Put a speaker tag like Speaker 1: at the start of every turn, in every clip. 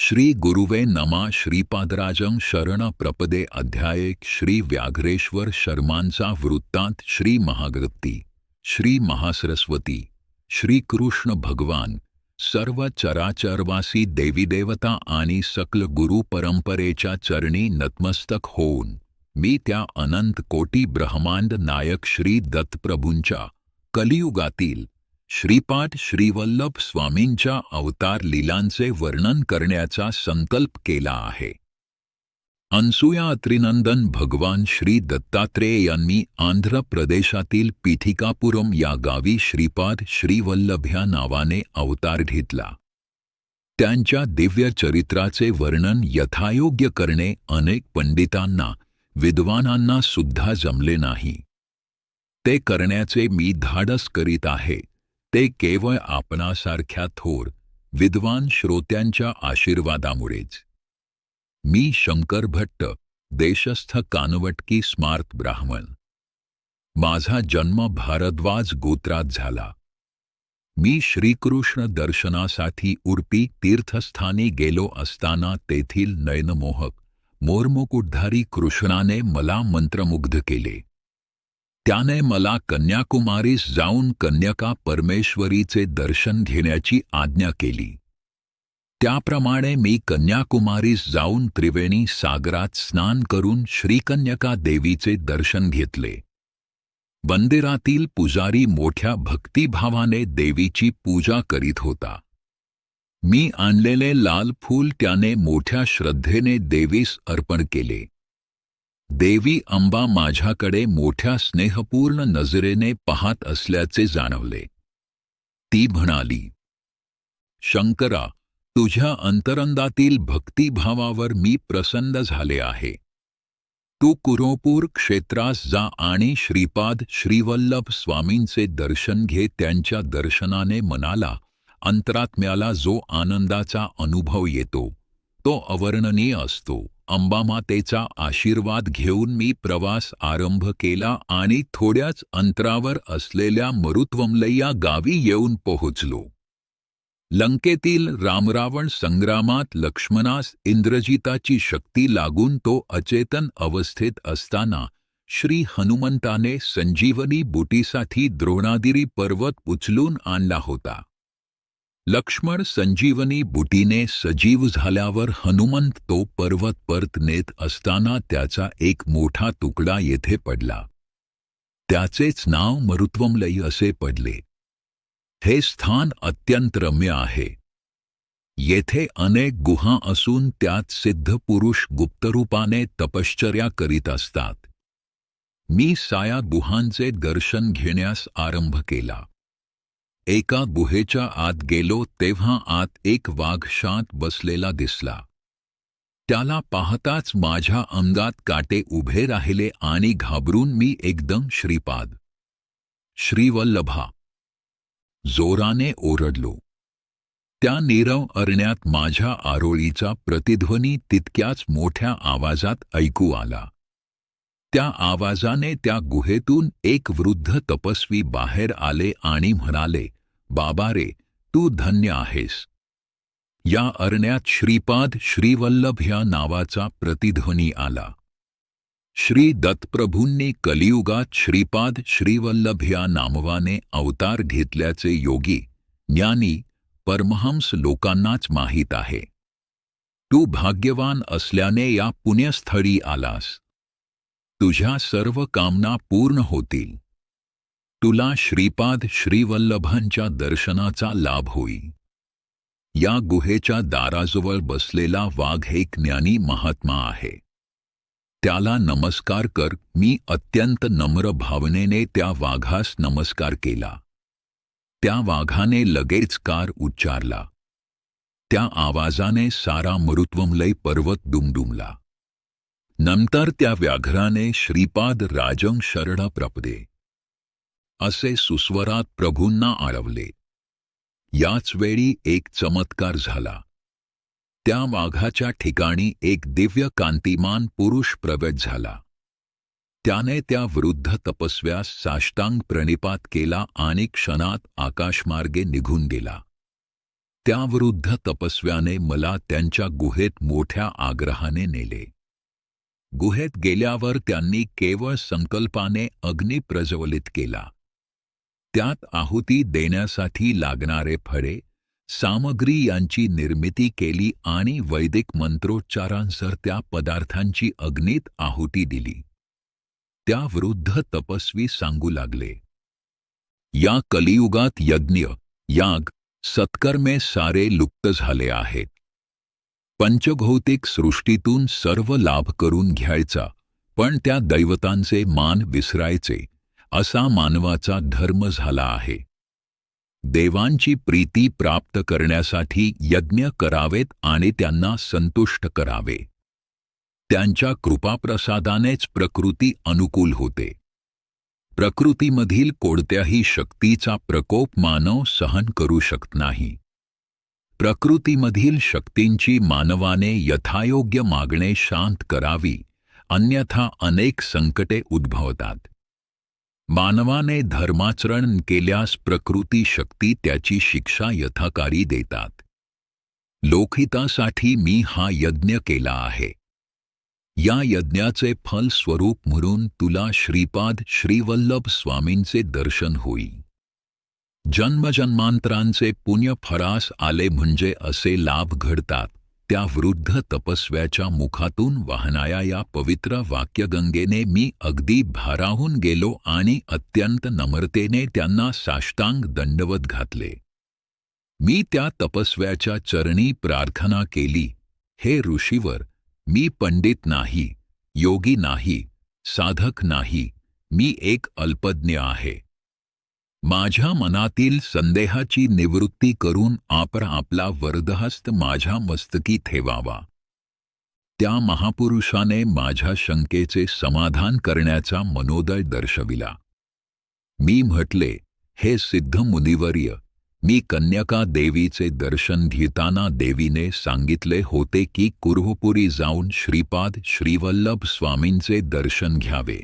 Speaker 1: श्री गुरुवे नमा श्रीपादराजं शरण प्रपदे अध्याय श्री व्याघ्रेश्वर शर्मांचा वृत्तांत श्री महागती श्री महासरस्वती श्री कृष्ण भगवान सर्व चराचरवासी देवीदेवता आणि सकल गुरु परंपरेच्या चरणी नतमस्तक होऊन मी त्या अनंत कोटी ब्रह्मांड नायक श्री दत्तप्रभूंच्या कलियुगातील श्रीपाद श्रीवल्लभ स्वामींच्या अवतार लीलांचे वर्णन करण्याचा संकल्प केला आहे. अनसूया अत्रिनंदन भगवान श्री दत्तात्रेय यांनी आंध्र प्रदेशातील पीठिकापुरम या गावी श्रीपाद श्रीवल्लभ ह्या नावाने अवतार घेतला. त्यांच्या दिव्य चरित्राचे वर्णन यथायोग्य करणे अनेक पंडितांना विद्वानांना सुद्धा जमले नाही. ते करण्याचे मी धाडस करीत आहे. ते केवळ आपणासारख्या थोर विद्वान श्रोत्यांच्या आशीर्वादामुळेच. मी शंकर भट्ट, देशस्थ कानवटकी स्मार्त ब्राह्मण. माझा जन्म भारद्वाज गोत्रात झाला. मी श्रीकृष्ण दर्शनासाठी उडपी तीर्थस्थानी गेलो असताना तेथील नयनमोहक मोरमुकुटधारी कृष्णाने मला मंत्रमुग्ध केले. त्याने मला कन्याकुमारीस जाऊन कन्यका परमेश्वरीचे दर्शन घेण्याची आज्ञा केली. त्याप्रमाणे मी कन्याकुमारीस जाऊन त्रिवेणी सागरात स्नान करून श्रीकन्यका देवीचे दर्शन घेतले. मंदिरातील पुजारी मोठ्या भक्तिभावाने देवीची पूजा करीत होता. मी आणलेले लाल फूल त्याने मोठ्या श्रद्धेने देवीस अर्पण केले. देवी अंबा माझ्याकडे मोठ्या स्नेहपूर्ण नजरेने पाहत असल्याचे जाणवले. ती म्हणाली, शंकरा, तुझ्या अंतरंगातील भक्तिभावावर मी प्रसन्न झाले आहे. तू कुरोपूर क्षेत्रास जा आणि श्रीपाद श्रीवल्लभ स्वामींचे दर्शन घे. त्यांच्या दर्शनाने मनाला अंतरात्म्याला जो आनंदाचा अनुभव येतो तो अवर्णनीय असतो. अंबामातेचा आशीर्वाद घेऊन मी प्रवास आरंभ केला आणि थोड्याच अंतरावर असलेल्या मरुत्वमलई या गावी येऊन पोहोचलो. लंकेतील रामरावण संग्रामात लक्ष्मणास इंद्रजिताची शक्ती लागून तो अचेतन अवस्थेत असताना श्री हनुमंताने संजीवनी बुटीसाठी द्रोणागिरी पर्वत उचलून आणला होता. लक्ष्मण संजीवनी बुटीने सजीव झाल्यावर हनुमंत तो पर्वत परत नेत असताना त्याचा एक मोठा तुकडा येथे पडला. त्याचेच नाव मरुत्वमलई असे पडले. हे स्थान अत्यंत रम्य आहे. येथे अनेक गुहा असून त्यात सिद्ध पुरुष गुप्तरूपाने तपश्चर्या करीत असतात. मी साया गुहांचे दर्शन घेण्यास आरंभ केला. एका गुहेच्या आत गेलो तेव्हा आत एक वाघ शांत बसलेला दिसला. त्याला पाहताच माझ्या अंगात काटे उभे राहिले आणि घाबरून मी एकदम श्रीपाद श्रीवल्लभा जोराने ओरडलो. त्या नीरव अरण्यात माझ्या आरोळीचा प्रतिध्वनी तितक्याच मोठ्या आवाजात ऐकू आला. त्या आवाजाने त्या गुहेतून एक वृद्ध तपस्वी बाहेर आले आणि म्हणाले, बाबा रे, तू धन्य आहेस. या अरण्यात श्रीपाद श्रीवल्लभ ह्या नावाचा प्रतिध्वनी आला. श्री दत्तप्रभूंनी कलियुगात श्रीपाद श्रीवल्लभ ह्या नामवाने अवतार घेतल्याचे योगी ज्ञानी परमहंस लोकांनाच माहीत आहे. तू भाग्यवान असल्याने या पुण्यस्थळी आलास. तुझ्या सर्व कामना पूर्ण होतील. तुला श्रीपाद श्रीवल्लभांच्या दर्शनाचा लाभ होईल. या गुहेच्या दाराजवळ बसलेला वाघ एक ज्ञानी महात्मा आहे. त्याला नमस्कार कर. मी अत्यंत नम्र भावनेने त्या वाघास नमस्कार केला. त्या वाघाने लगेच कार उच्चारला. त्या आवाजाने सारा मरुत्वमलई पर्वत दुमदुमला. नंतर त्या व्याघ्राने श्रीपाद राजं शरण प्रपदे असे सुस्वरात प्रभूंना आळवले. याच वेळी एक चमत्कार झाला. त्या वाघाच्या ठिकाणी एक दिव्य कांतिमान पुरुष प्रगट झाला. त्याने त्या वृद्ध तपस्व्यास साष्टांग प्रणिपात केला आणि क्षणात आकाशमार्गे निघून गेला. त्यावृद्ध तपस्व्याने मला त्यांच्या गुहेत मोठ्या आग्रहाने नेले. गुहेत गेल्यावर त्यांनी केवळ संकल्पाने अग्नी प्रज्वलित केला. त्यात आहुती देण्यासाठी लागणारे फळे, सामग्री यांची निर्मिती केली आणि वैदिक मंत्रोच्चारांसर त्या पदार्थांची अग्नीत आहुती दिली. त्या वृद्ध तपस्वी सांगू लागले, या कलियुगात यज्ञ, याग, सत्कर्मे सारे लुप्त झाले आहेत. पंचभौतिक सृष्टीतून सर्व लाभ करून घ्यायचा, पण त्या दैवतांचे मान विसरायचे, असा मानवाचा धर्म झाला आहे. देवांची प्रीती प्राप्त करण्यासाठी यज्ञ करावेत आणि त्यांना संतुष्ट करावे. त्यांच्या कृपाप्रसादानेच प्रकृती अनुकूल होते. प्रकृतीमधील कोणत्याही शक्तीचा प्रकोप मानव सहन करू शकत नाही. प्रकृतीमधील शक्तींची मानवाने यथायोग्य मागणे शांत करावी, अन्यथा अनेक संकटे उद्भवतात. मानवाने धर्माचरण केल्यास प्रकृती शक्ती त्याची शिक्षा यथाकारी देतात. लोकहितासाठी मी हा यज्ञ केला आहे. या यज्ञाचे फल स्वरूप म्हणून तुला श्रीपाद श्रीवल्लभ स्वामींचे दर्शन होईल. जन्मजन्मांतरांचे पुण्य फरास आले म्हणजे असे लाभ घडतात. त्या वृद्ध तपस्व्याच्या मुखातून वाहणाऱ्या या पवित्र वाक्यगंगेने मी अगदी भारावून गेलो आणि अत्यंत नम्रतेने त्यांना साष्टांग दंडवत घातले. मी त्या तपस्व्याच्या चरणी प्रार्थना केली, हे ऋषीवर, मी पंडित नाही, योगी नाही, साधक नाही, मी एक अल्पज्ञ आहे. माझ्या मनातील संदेहाची निवृत्ती करून आपण आपला वरदहस्त माझ्या मस्तकी ठेवावा. त्या महापुरुषाने माझ्या शंकेचे समाधान करण्याचा मनोदय दर्शविला. मी म्हटले, हे सिद्ध मुनिवर्य, मी कन्यका देवीचे दर्शन घेताना देवीने सांगितले होते की कुर्वपुरी जाऊन श्रीपाद श्रीवल्लभ स्वामींचे दर्शन घ्यावे.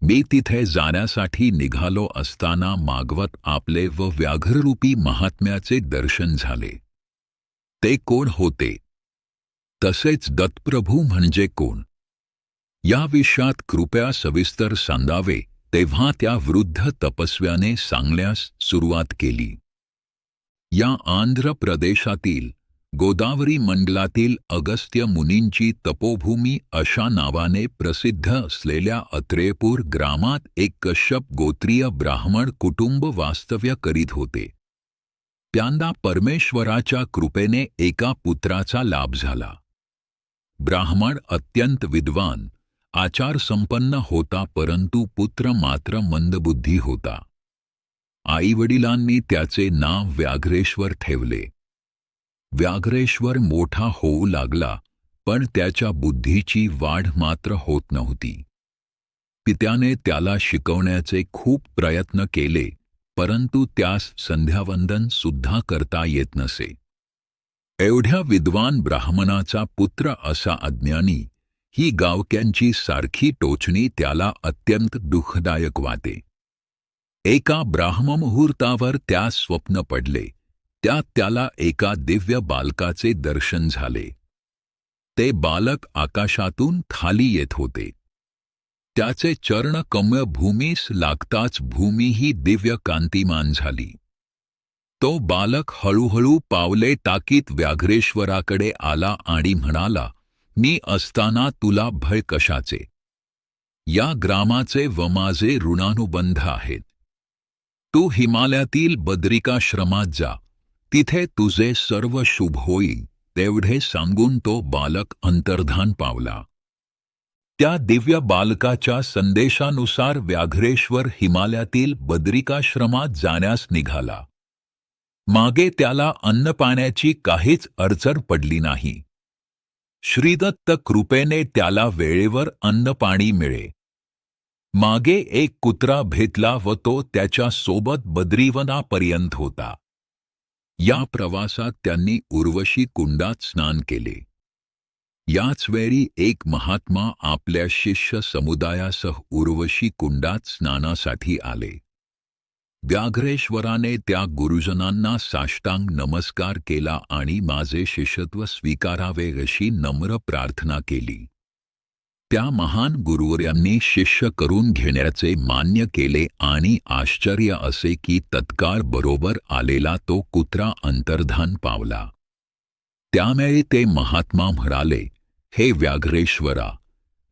Speaker 1: मी तिथे जाण्यासाठी निघालो असताना मागवत आपले व व्याघ्ररूपी महात्म्याचे दर्शन झाले. ते कोण होते? तसेच दत्तप्रभू म्हणजे कोण? या विषयात कृपया सविस्तर सांगावे. तेव्हा त्या वृद्ध तपस्व्याने सांगण्यास सुरुवात केली. या आंध्र प्रदेशातील गोदावरी मंडलातील अगस्त्य मुनींची तपोभूमी अशा नावाने प्रसिद्ध असलेल्या अत्रेयपूर ग्रामात एक कश्यप गोत्रीय ब्राह्मण कुटुंब वास्तव्य करीत होते. त्यांना परमेश्वराच्या कृपेने एका पुत्राचा लाभ झाला. ब्राह्मण अत्यंत विद्वान, आचारसंपन्न होता, परंतु पुत्र मात्र मंदबुद्धी होता. आईवडिलांनी त्याचे नाव व्याघ्रेश्वर ठेवले. व्याघ्रेश्वर मोठा होऊ लागला, पण त्याच्या बुद्धीची वाढ मात्र होत नव्हती. पित्याने त्याला शिकवण्याचे खूप प्रयत्न केले, परंतु त्यास संध्यावंदन सुद्धा करता येत नसे. एवढ्या विद्वान ब्राह्मणाचा पुत्र असा अज्ञानी, ही गावक्यांची सारखी टोचणी त्याला अत्यंत दुःखदायक वाटे. एका ब्राह्ममुहूर्तावर त्यास स्वप्न पडले. त्यात त्याला एका दिव्य बालकाचे दर्शन झाले. ते बालक आकाशातून खाली येत होते. त्याचे चरण कमळ भूमीस लागताच भूमीही दिव्य कांतिमान झाली. तो बालक हळूहळू पावले टाकीत व्याघ्रेश्वराकडे आला आणि म्हणाला, मी असताना तुला भय कशाचे? या ग्रामाचे व माझे ऋणानुबंध आहेत. तू हिमालयातील बद्रिकाश्रमात जा, तिथे तुझे सर्व शुभ होईल. तेवढे सांगून तो बालक अंतर्धान पावला. त्या दिव्य बालकाच्या संदेशानुसार व्याघ्रेश्वर हिमालयातील बद्रिकाश्रमात जाण्यास निघाला. मागे त्याला अन्नपाण्याची काहीच अडचण पडली नाही. श्रीदत्त कृपेने त्याला वेळेवर अन्नपाणी मिळे. मागे एक कुत्रा भेटला व तो त्याच्या सोबत बद्रीवनापर्यंत होता. या प्रवासात त्यांनी उर्वशी कुंडात स्नान केले. याच वेळी एक महात्मा आपल्या शिष्य समुदायासह उर्वशी कुंडात स्नानासाठी आले. व्याघ्रेश्वराने त्या गुरुजनांना साष्टांग नमस्कार केला आणि माझे शिष्यत्व स्वीकारावे अशी नम्र प्रार्थना केली. त्या महान गुरुवर्यांनी शिष्य करून घेण्याचे मान्य केले आणि आश्चर्य असे की तत्काळ बरोबर आलेला तो कुत्रा अंतर्धान पावला. त्यामुळे ते महात्मा म्हणाले, हे व्याघ्रेश्वरा,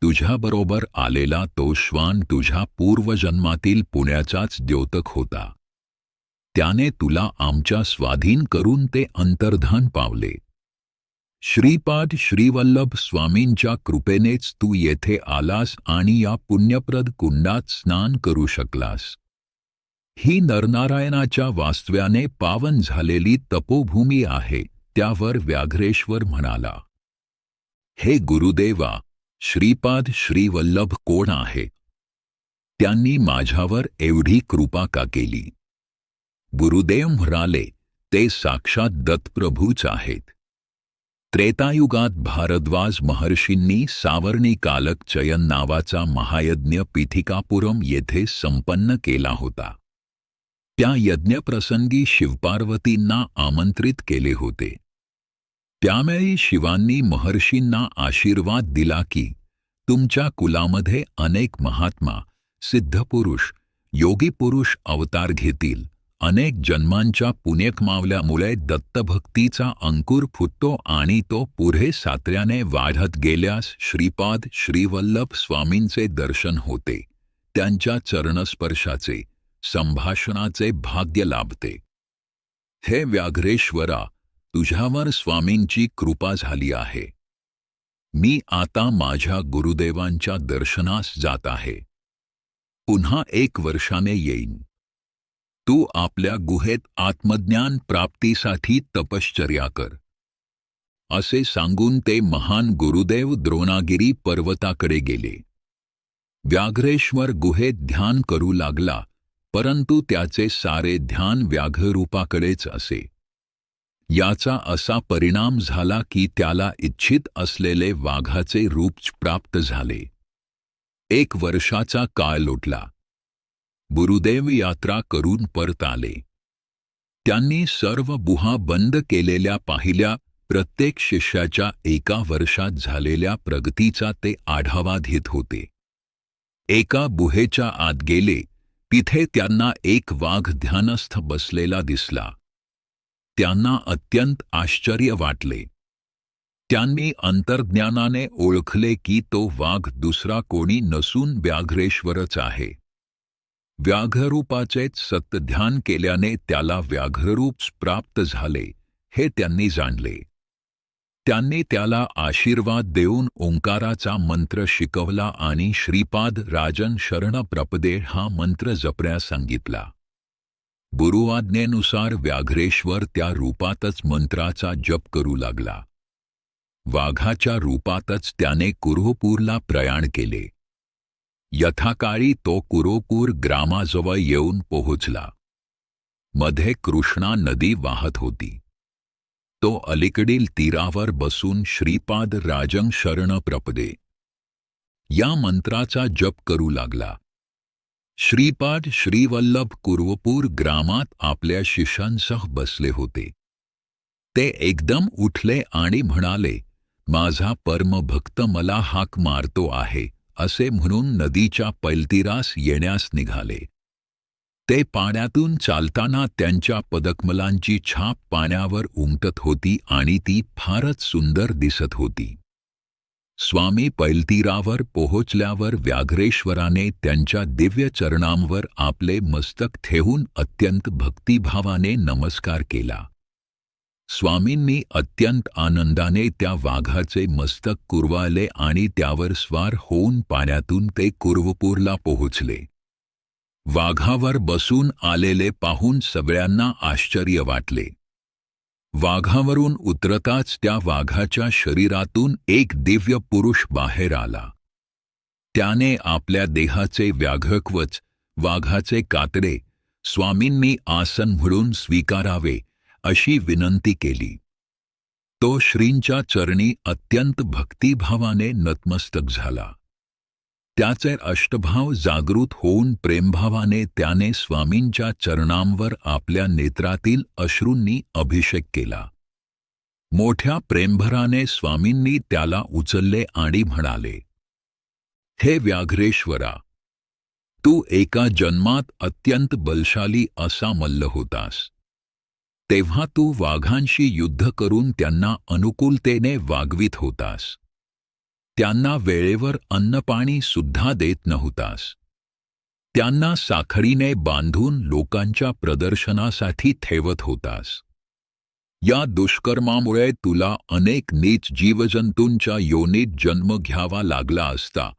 Speaker 1: तुझ्याबरोबर आलेला तो श्वान तुझ्या पूर्वजन्मातील पुण्याचाच द्योतक होता. त्याने तुला आमच्या स्वाधीन करून ते अंतर्धान पावले. श्रीपाद श्रीवल्लभ स्वामींच्या कृपेनेच तू येथे आलास आणि या पुण्यप्रद कुंडात स्नान करू शकलास. ही नरनारायणाच्या वास्तव्याने पावन झालेली तपोभूमी आहे. त्यावर व्याघ्रेश्वर म्हणाला, हे गुरुदेवा, श्रीपाद श्रीवल्लभ कोण आहे? त्यांनी माझ्यावर एवढी कृपा का केली? गुरुदेव म्हणाले, ते साक्षात दत्तप्रभूच आहेत. त्रेतायुगात भारद्वाज महर्षींनी सावर्णी कालक चयन नावाचा महायज्ञ पिथिकापुरम येथे संपन्न केला होता. त्या यज्ञप्रसंगी शिवपार्वतींना आमंत्रित केले होते. त्यामुळे शिवांनी महर्षींना आशीर्वाद दिला की तुमच्या कुलामध्ये अनेक महात्मा, सिद्धपुरुष, योगीपुरुष अवतार घेतील. अनेक जन्मांच्या पुण्यकमावल्यामुळे दत्तभक्तीचा अंकुर फुटतो आणि तो पुढे सातऱ्याने वाढत गेल्यास श्रीपाद श्रीवल्लभ स्वामींचे दर्शन होते. त्यांच्या चरणस्पर्शाचे, संभाषणाचे भाग्य लाभते. हे व्याघ्रेश्वरा, तुझ्यावर स्वामींची कृपा झाली आहे. मी आता माझ्या गुरुदेवांच्या दर्शनास जात आहे. पुन्हा 1 वर्षाने येईन. तू आपल्या गुहेत आत्मज्ञान प्राप्तीसाठी तपश्चर्या कर. असे सांगून ते महान गुरुदेव द्रोणागिरी पर्वताकडे गेले. व्याघ्रेश्वर गुहेत ध्यान करू लागला, परंतु त्याचे सारे ध्यान व्याघ्ररूपाकडेच असे. याचा असा परिणाम झाला की त्याला इच्छित असलेले वाघाचे रूप प्राप्त झाले. 1 वर्षाचा काळ लोटला. गुरुदेव यात्रा करून परत आले. त्यांनी सर्व गुहा बंद केलेल्या पाहिल्या. प्रत्येक शिष्याच्या 1 वर्षात झालेल्या प्रगतीचा ते आढावा घेत होते. एका गुहेच्या आत गेले. तिथे त्यांना एक वाघ ध्यानस्थ बसलेला दिसला. त्यांना अत्यंत आश्चर्य वाटले. त्यांनी अंतर्ज्ञानाने ओळखले की तो वाघ दुसरा कोणी नसून व्याघ्रेश्वरच आहे. व्याघ्ररूपाचेच सतध्यान केल्याने त्याला व्याघ्ररूप प्राप्त झाले, हे त्यांनी जाणले. त्यांनी त्याला आशीर्वाद देऊन ओंकाराचा मंत्र शिकवला आणि श्रीपाद राजन शरण प्रपदे हा मंत्र जपण्यास सांगितला. गुरुआज्ञेनुसार व्याघ्रेश्वर त्या रूपातच मंत्राचा जप करू लागला. वाघाच्या रूपातच त्याने कुरुपूरला प्रयाण केले. यथाकाळी तो कुरुपूर ग्रामाजवळ येऊन पोहोचला. मध्ये कृष्णा नदी वाहत होती. तो अलीकडील तीरावर बसून श्रीपाद राजन शरण प्रपदे या मंत्राचा जप करू लागला. श्रीपाद श्रीवल्लभ कुरुपूर ग्रामात आपल्या शिष्यांसह बसले होते. ते एकदम उठले आणि म्हणाले, माझा परमभक्त मला हाक मारतो आहे, असे म्हणून नदीच्या पैलतीरास येण्यास निघाले. ते पाण्यातून चालताना त्यांच्या पदकमलांची छाप पाण्यावर उमटत होती आणि ती फारच सुंदर दिसत होती. स्वामी पैलतीरावर पोहोचल्यावर व्याघ्रेश्वराने त्यांच्या दिव्य चरणांवर आपले मस्तक ठेवून अत्यंत भक्तिभावाने नमस्कार केला. स्वामींनी अत्यंत आनंदाने त्या वाघाचे मस्तक कुरवाळले आणि त्यावर स्वार होऊन पाण्यातून ते कुरुपूरला पोहोचले. वाघावर बसून आलेले पाहून सगळ्यांना आश्चर्य वाटले. वाघावरून उतरताच त्या वाघाच्या शरीरातून एक दिव्य पुरुष बाहेर आला. त्याने आपल्या देहाचे व्याघ्रकवच, वाघाचे कातडे स्वामींनी आसन म्हणून स्वीकारावे अशी विनंती केली. तो श्रींच्या चरणी अत्यंत भक्तिभावाने नतमस्तक झाला. त्याचे अष्टभाव जागृत होऊन प्रेमभावाने त्याने स्वामींच्या चरणांवर आपल्या नेत्रातील अश्रूंनी अभिषेक केला. मोठ्या प्रेमभराने स्वामींनी त्याला उचलले आणि म्हणाले, हे व्याघ्रेश्वरा, तू एका जन्मात अत्यंत बलशाली असा मल्ल होतास. तेव्हा तू वाघांशी युद्ध करून त्यांना अनुकूलतेने वागवित होतास. त्यांना वेळेवर अन्नपाणी सुद्धा देत नव्हतास. त्यांना साखळीने बांधून लोकांच्या प्रदर्शनासाठी ठेवत होतास. या दुष्कर्मामुळे तुला अनेक नीच जीवजंतूंच्या योनीत जन्म घ्यावा लागला असता,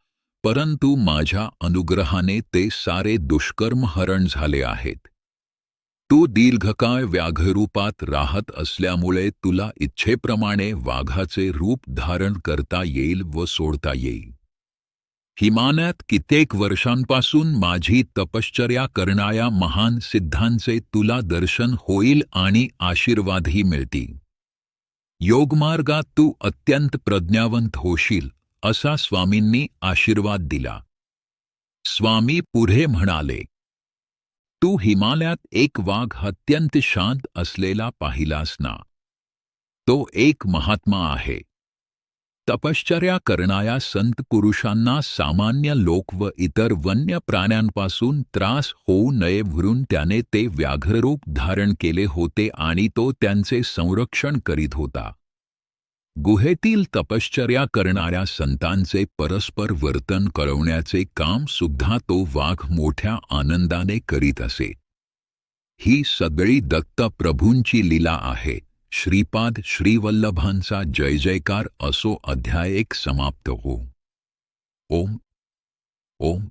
Speaker 1: परंतु माझ्या अनुग्रहाने ते सारे दुष्कर्म हरण झाले आहेत. तू दीर्घकाळ व्याघ्ररूपात राहत असल्यामुळे तुला इच्छेप्रमाणे वाघाचे रूप धारण करता येईल व सोडता येईल. हिमालयात कित्येक वर्षांपासून माझी तपश्चर्या करणाऱ्या महान सिद्धांचे तुला दर्शन होईल आणि आशीर्वादही मिळतील. योगमार्गात तू अत्यंत प्रज्ञावंत होशील असा स्वामींनी आशीर्वाद दिला. स्वामी पुढे म्हणाले, तू हिमालयात एक वाघ अत्यंत शांत असलेला पाहिलास ना? तो एक महात्मा आहे. तपश्चर्या करणाऱ्या संत पुरुषांना सामान्य लोक व इतर वन्य प्राण्यांपासून त्रास होऊ नये म्हणून त्याने ते व्याघ्ररूप धारण केले होते आणि तो त्यांचे संरक्षण करीत होता. गुहेतील तपश्चर्या करणाऱ्या संतांचे परस्पर वर्तन कळवण्याचे काम सुद्धा तो वाघ मोठ्या आनंदाने करीत असे. ही सगळी दत्त प्रभूंची लीला आहे. श्रीपाद श्रीवल्लभांचा जय जयकार असो. अध्याय 1 समाप्त हो. ओम ओम